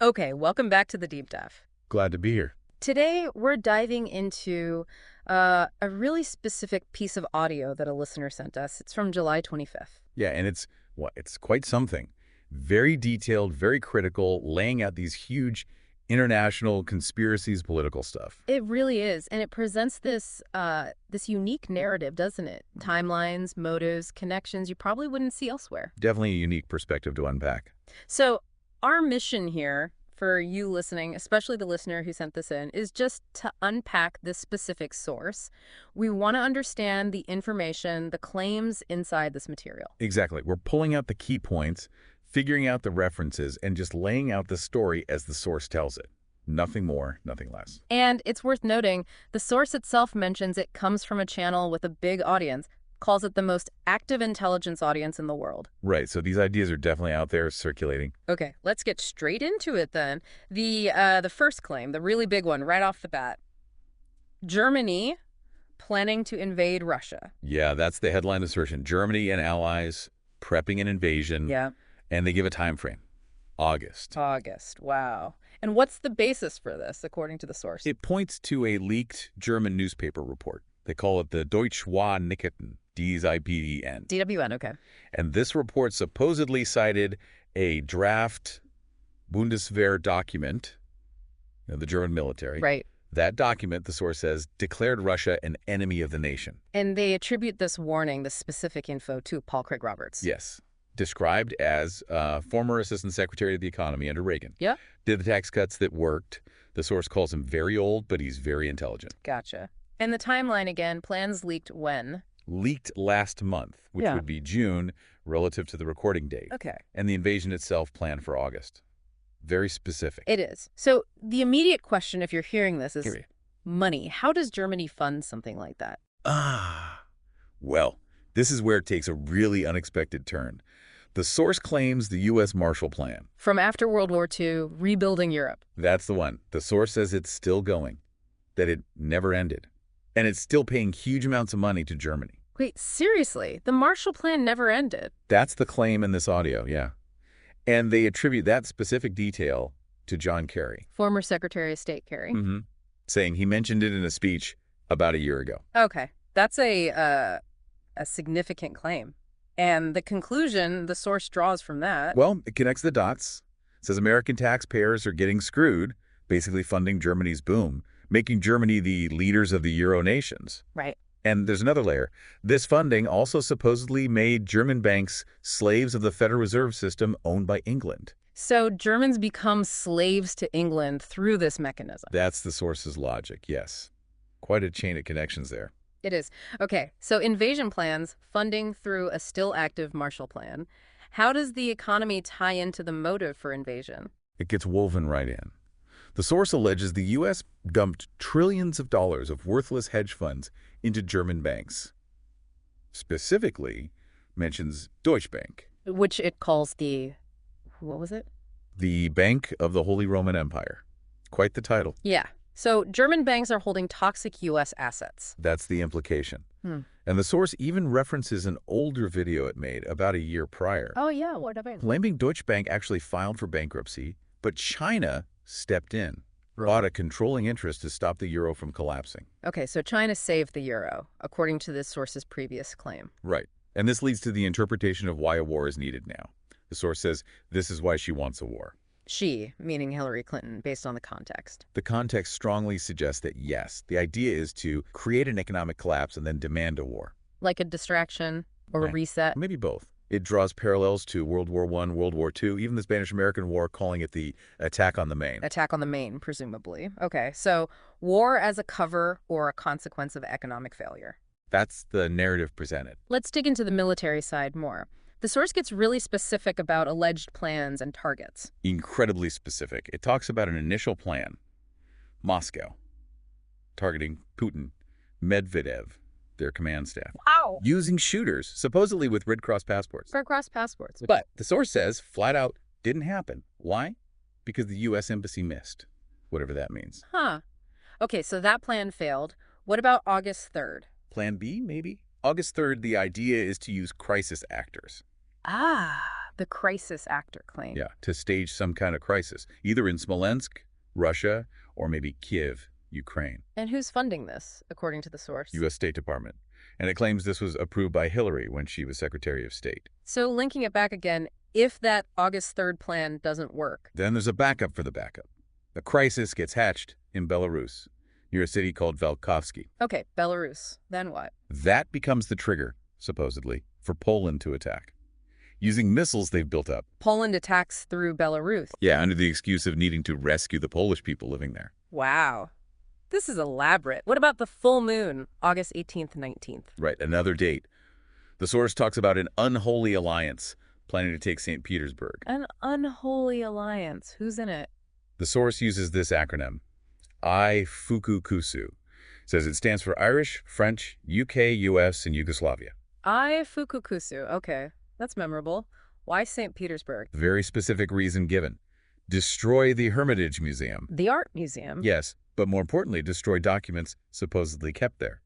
Okay, welcome back to the deep dive. Glad to be here. Today, we're diving into a really specific piece of audio that a listener sent us. It's from July 25th. Yeah, and it's quite something. Very detailed, very critical, laying out these huge international conspiracies, political stuff. It really is, and it presents this unique narrative, doesn't it? Timelines, motives, connections you probably wouldn't see elsewhere. Definitely a unique perspective to unpack. So, our mission here for you listening, especially the listener who sent this in, is just to unpack this specific source. We want to understand the information, the claims inside this material. Exactly. We're pulling out the key points, figuring out the references, and just laying out the story as the source tells it. Nothing more, nothing less. And it's worth noting, the source itself mentions it comes from a channel with a big audience, calls it the most active intelligence audience in the world. Right, so these ideas are definitely out there circulating. Okay, let's get straight into it then. The first claim, the really big one right off the bat. Germany planning to invade Russia. Yeah, that's the headline assertion. Germany and allies prepping an invasion, Yeah. and they give a time frame. August. August. Wow. And what's the basis for this, according to the source? It points to a leaked German newspaper report. They call it the Deutsche Nachrichten, DZIPDN. DWN, okay. And this report supposedly cited a draft Bundeswehr document, the German military. Right. That document, the source says, declared Russia an enemy of the nation. And they attribute this warning, this specific info, to Paul Craig Roberts. Yes. Described as former Assistant Secretary of the Economy under Reagan. Yeah. Did the tax cuts that worked. The source calls him very old, but he's very intelligent. Gotcha. And the timeline again, plans leaked when? Leaked last month, which would be June relative to the recording date. Okay. And the invasion itself planned for August. Very specific. It is. So the immediate question, if you're hearing this, is money. How does Germany fund something like that? Well, this is where it takes a really unexpected turn. The source claims the U.S. Marshall Plan. From after World War II, rebuilding Europe. That's the one. The source says it's still going, that it never ended. And it's still paying huge amounts of money to Germany. Wait, seriously? The Marshall Plan never ended? That's the claim in this audio, yeah. And they attribute that specific detail to John Kerry. Former Secretary of State Kerry. Saying he mentioned it in a speech about a year ago. Okay. That's a significant claim. And the conclusion the source draws from that... Well, it connects the dots. It says American taxpayers are getting screwed, basically funding Germany's boom, making Germany the leaders of the Euro nations. Right. And there's another layer. This funding also supposedly made German banks slaves of the Federal Reserve System owned by England. So Germans become slaves to England through this mechanism. That's the source's logic, yes. Quite a chain of connections there. It is. Okay, so invasion plans, funding through a still active Marshall Plan. How does the economy tie into the motive for invasion? It gets woven right in. The source alleges the U.S. dumped trillions of dollars of worthless hedge funds into German banks. Specifically, mentions Deutsche Bank. Which it calls the... what was it? The Bank of the Holy Roman Empire. Quite the title. Yeah. So German banks are holding toxic U.S. assets. That's the implication. And the source even references an older video it made about a year prior. Oh, yeah. What about it? Claiming Deutsche Bank actually filed for bankruptcy, but China stepped in, bought a controlling interest to stop the euro from collapsing. Okay, so China saved the euro, according to this source's previous claim. Right. And this leads to the interpretation of why a war is needed now. The source says this is why she wants a war. She, meaning Hillary Clinton, based on the context. The context strongly suggests that, yes, the idea is to create an economic collapse and then demand a war. Like a distraction or a reset? Maybe both. It draws parallels to World War I, World War II, even the Spanish-American War, calling it the attack on the Main. Attack on the Main, presumably. Okay, so war as a cover or a consequence of economic failure. That's the narrative presented. Let's dig into the military side more. The source gets really specific about alleged plans and targets. Incredibly specific. It talks about an initial plan. Moscow, targeting Putin, Medvedev, their command staff. Wow! Using shooters, supposedly with Red Cross passports. Red Cross passports. But the source says, flat out, didn't happen. Why? Because the U.S. Embassy missed, whatever that means. Huh. Okay, so that plan failed. What about August 3rd? Plan B, maybe? August 3rd, the idea is to use crisis actors. The crisis actor claim. Yeah, to stage some kind of crisis, either in Smolensk, Russia, or maybe Kiev, Ukraine. And who's funding this, according to the source? U.S. State Department. And it claims this was approved by Hillary when she was Secretary of State. So linking it back again, if that August 3rd plan doesn't work. Then there's a backup for the backup. The crisis gets hatched in Belarus, near a city called Velkovsky. Okay, Belarus. Then what? That becomes the trigger, supposedly, for Poland to attack, using missiles they've built up. Poland attacks through Belarus. Yeah, under the excuse of needing to rescue the Polish people living there. Wow. This is elaborate. What about the full moon, August 18th, 19th? Right, another date. The source talks about an unholy alliance planning to take St. Petersburg. An unholy alliance. Who's in it? The source uses this acronym, I-Fuku-Kusu. Says it stands for Irish, French, UK, US, and Yugoslavia. I-Fuku-Kusu. Okay, that's memorable. Why St. Petersburg? Very specific reason given. Destroy the Hermitage Museum. The art museum? Yes, but more importantly, destroy documents supposedly kept there.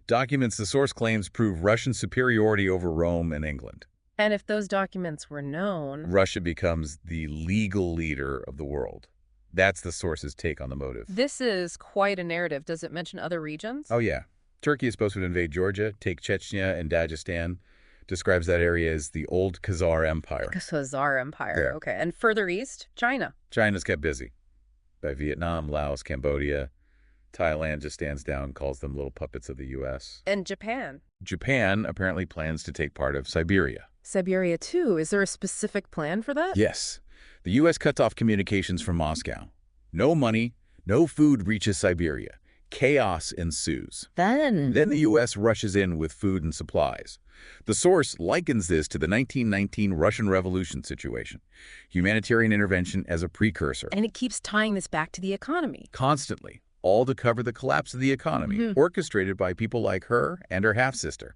Documents the source claims prove Russian superiority over Rome and England. And if those documents were known... Russia becomes the legal leader of the world. That's the source's take on the motive. This is quite a narrative. Does it mention other regions? Oh, yeah. Turkey is supposed to invade Georgia, take Chechnya and Dagestan. Describes that area as the old Khazar Empire. Khazar Empire. Yeah. Okay. And further east, China. China's kept busy by Vietnam, Laos, Cambodia. Thailand just stands down, calls them little puppets of the U.S. And Japan. Japan apparently plans to take part of Siberia. Siberia, too. Is there a specific plan for that? Yes. The U.S. cuts off communications from Moscow. No money, no food reaches Siberia. Chaos ensues. Then the U.S. rushes in with food and supplies. The source likens this to the 1919 Russian Revolution situation. Humanitarian intervention as a precursor. And it keeps tying this back to the economy. Constantly. All to cover the collapse of the economy, orchestrated by people like her and her half-sister.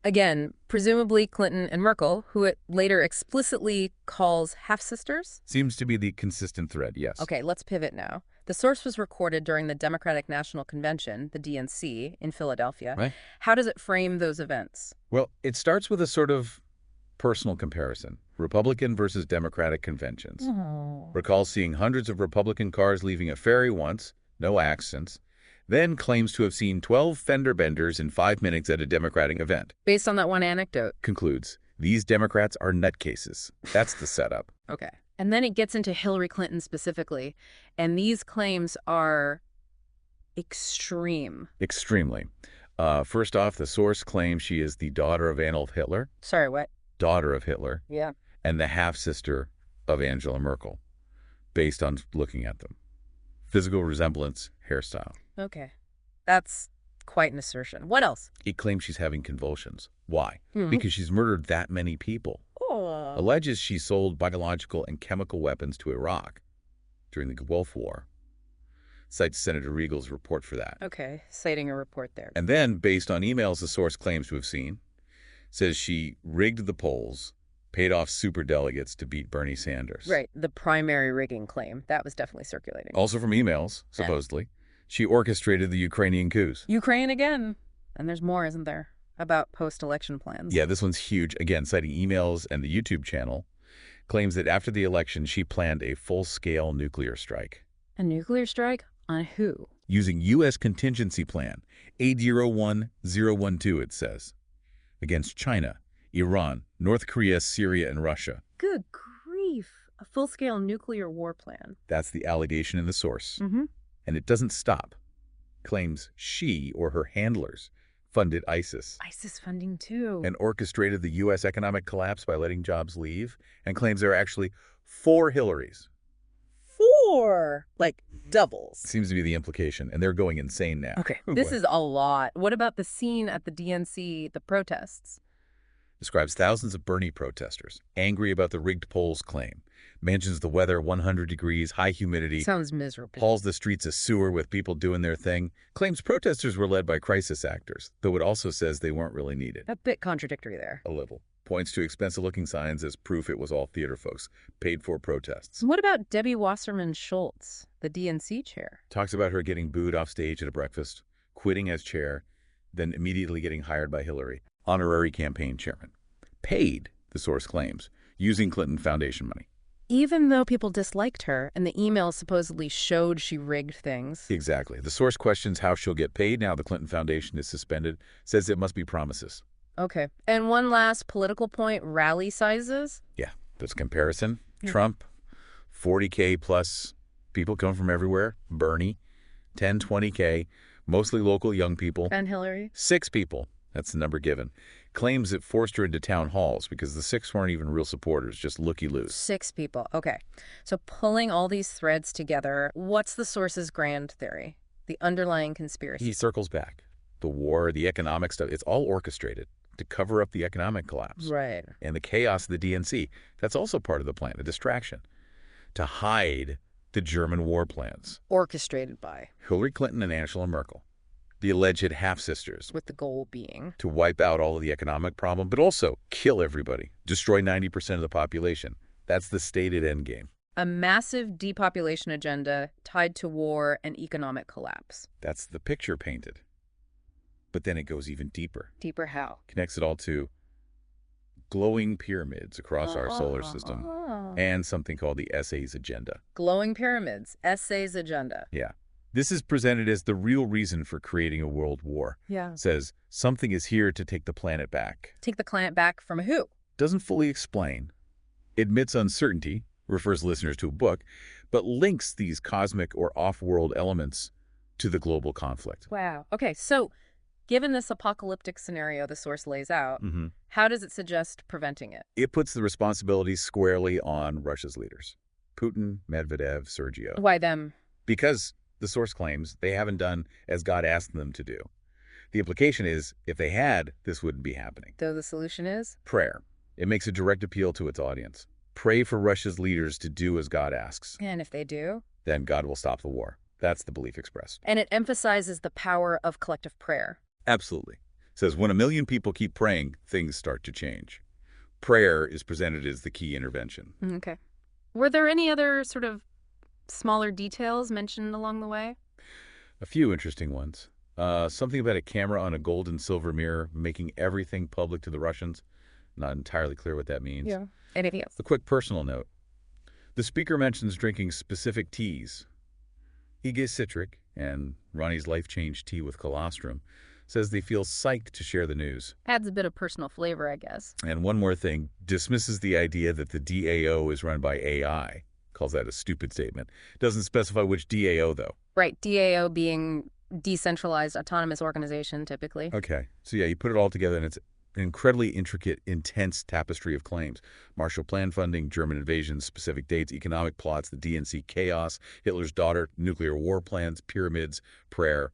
Again, presumably Clinton and Merkel, who it later explicitly calls half-sisters? Seems to be the consistent thread, yes. Okay, let's pivot now. The source was recorded during the Democratic National Convention, the DNC, in Philadelphia. Right. How does it frame those events? Well, it starts with a sort of personal comparison. Republican versus Democratic conventions. Recalls seeing hundreds of Republican cars leaving a ferry once, no accidents. Then claims to have seen 12 fender benders in 5 minutes at a Democratic event. Based on that one anecdote. Concludes, these Democrats are nutcases. That's the setup. Okay. And then it gets into Hillary Clinton specifically, and these claims are extreme. Extremely. First off, the source claims she is the daughter of Adolf Hitler. Sorry, what? Daughter of Hitler. Yeah. And the half-sister of Angela Merkel, based on looking at them. Physical resemblance, hairstyle. Okay. That's quite an assertion. What else? It claims she's having convulsions. Why? Because she's murdered that many people. Oh. Alleges she sold biological and chemical weapons to Iraq during the Gulf War. Cites Senator Regal's report for that. Okay, citing a report there. And then, based on emails the source claims to have seen, says she rigged the polls, paid off superdelegates to beat Bernie Sanders. Right, the primary rigging claim. That was definitely circulating. Also from emails, supposedly. She orchestrated the Ukrainian coups. Ukraine again. And there's more, isn't there, about post-election plans? Yeah, this one's huge. Again, citing emails and the YouTube channel, claims that after the election, she planned a full-scale nuclear strike. A nuclear strike? On who? Using U.S. contingency plan, 801012, it says, against China, Iran, North Korea, Syria, and Russia. Good grief. A full-scale nuclear war plan. That's the allegation in the source. And it doesn't stop. Claims she or her handlers funded ISIS. ISIS funding, too. And orchestrated the U.S. economic collapse by letting jobs leave. And claims there are actually 4 Hillarys. 4? Like doubles. Seems to be the implication. And they're going insane now. Okay, Oh, this boy. is a lot. What about the scene at the DNC, the protests? Describes thousands of Bernie protesters, angry about the rigged polls claim. Mentions the weather, 100 degrees, high humidity. Sounds miserable. Calls the streets a sewer with people doing their thing. Claims protesters were led by crisis actors, though it also says they weren't really needed. A bit contradictory there. A little. Points to expensive-looking signs as proof it was all theater folks, paid for protests. What about Debbie Wasserman Schultz, the DNC chair? Talks about her getting booed off stage at a breakfast, quitting as chair, then immediately getting hired by Hillary, honorary campaign chairman. Paid, the source claims, using Clinton Foundation money. Even though people disliked her and the emails supposedly showed she rigged things. Exactly. The source questions how she'll get paid now the Clinton Foundation is suspended, says it must be promises. Okay. And one last political point, rally sizes? Yeah, there's a comparison. Trump, 40K plus people come from everywhere. Bernie, 10, 20K, mostly local young people. And Hillary? 6 people, that's the number given. Claims it forced her into town halls because the 6 weren't even real supporters, just looky-loos. 6 people. Okay. So pulling all these threads together, what's the source's grand theory? The underlying conspiracy? He circles back. The war, the economic stuff, it's all orchestrated to cover up the economic collapse. Right. And the chaos of the DNC, that's also part of the plan, a distraction, to hide the German war plans. Orchestrated by? Hillary Clinton and Angela Merkel, the alleged half-sisters, With the goal being? to wipe out all of the economic problem, but also kill everybody, destroy 90% of the population. That's the stated endgame. A massive depopulation agenda tied to war and economic collapse. That's the picture painted. But then it goes even deeper. Deeper how? Connects it all to glowing pyramids across our solar system and something called the Essays Agenda. Glowing pyramids, essays agenda. Yeah. This is presented as the real reason for creating a world war. Yeah. Says something is here to take the planet back. Take the client back from who? Doesn't fully explain. Admits uncertainty, refers listeners to a book, but links these cosmic or off-world elements to the global conflict. Wow. Okay, so given this apocalyptic scenario the source lays out, how does it suggest preventing it? It puts the responsibilities squarely on Russia's leaders. Putin, Medvedev, Sergio. Why them? Because the source claims they haven't done as God asked them to do. The implication is, if they had, this wouldn't be happening. Though the solution is? Prayer. It makes a direct appeal to its audience. Pray for Russia's leaders to do as God asks. And if they do? Then God will stop the war. That's the belief expressed. And it emphasizes the power of collective prayer. Absolutely. It says when 1 million people keep praying, things start to change. Prayer is presented as the key intervention. Okay. Were there any other sort of smaller details mentioned along the way? A few interesting ones. Something about a camera on a gold and silver mirror making everything public to the Russians. Not entirely clear what that means. Yeah. Anything else? A quick personal note. The speaker mentions drinking specific teas. Ige Citric and Ronnie's Life Change Tea with colostrum says they feel psyched to share the news. Adds a bit of personal flavor, I guess. And one more thing, dismisses the idea that the DAO is run by AI. Calls that a stupid statement. Doesn't specify which DAO, though. Right, DAO being decentralized autonomous organization, typically. Okay. So yeah, you put it all together and it's an incredibly intricate, intense tapestry of claims. Marshall Plan funding, German invasions, specific dates, economic plots, the DNC chaos, Hitler's daughter, nuclear war plans, pyramids, prayer.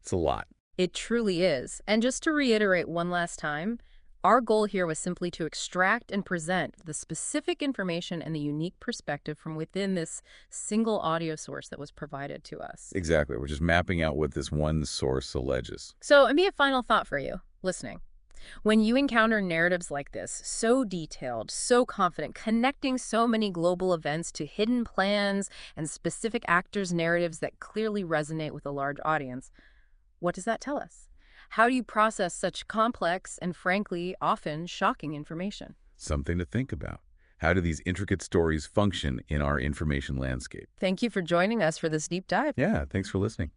It's a lot. It truly is. And just to reiterate one last time, our goal here was simply to extract and present the specific information and the unique perspective from within this single audio source that was provided to us. Exactly. We're just mapping out what this one source alleges. So, and be a final thought for you, listening. When you encounter narratives like this, so detailed, so confident, connecting so many global events to hidden plans and specific actors' narratives that clearly resonate with a large audience, what does that tell us? How do you process such complex and, frankly, often shocking information? Something to think about. How do these intricate stories function in our information landscape? Thank you for joining us for this deep dive. Yeah, thanks for listening.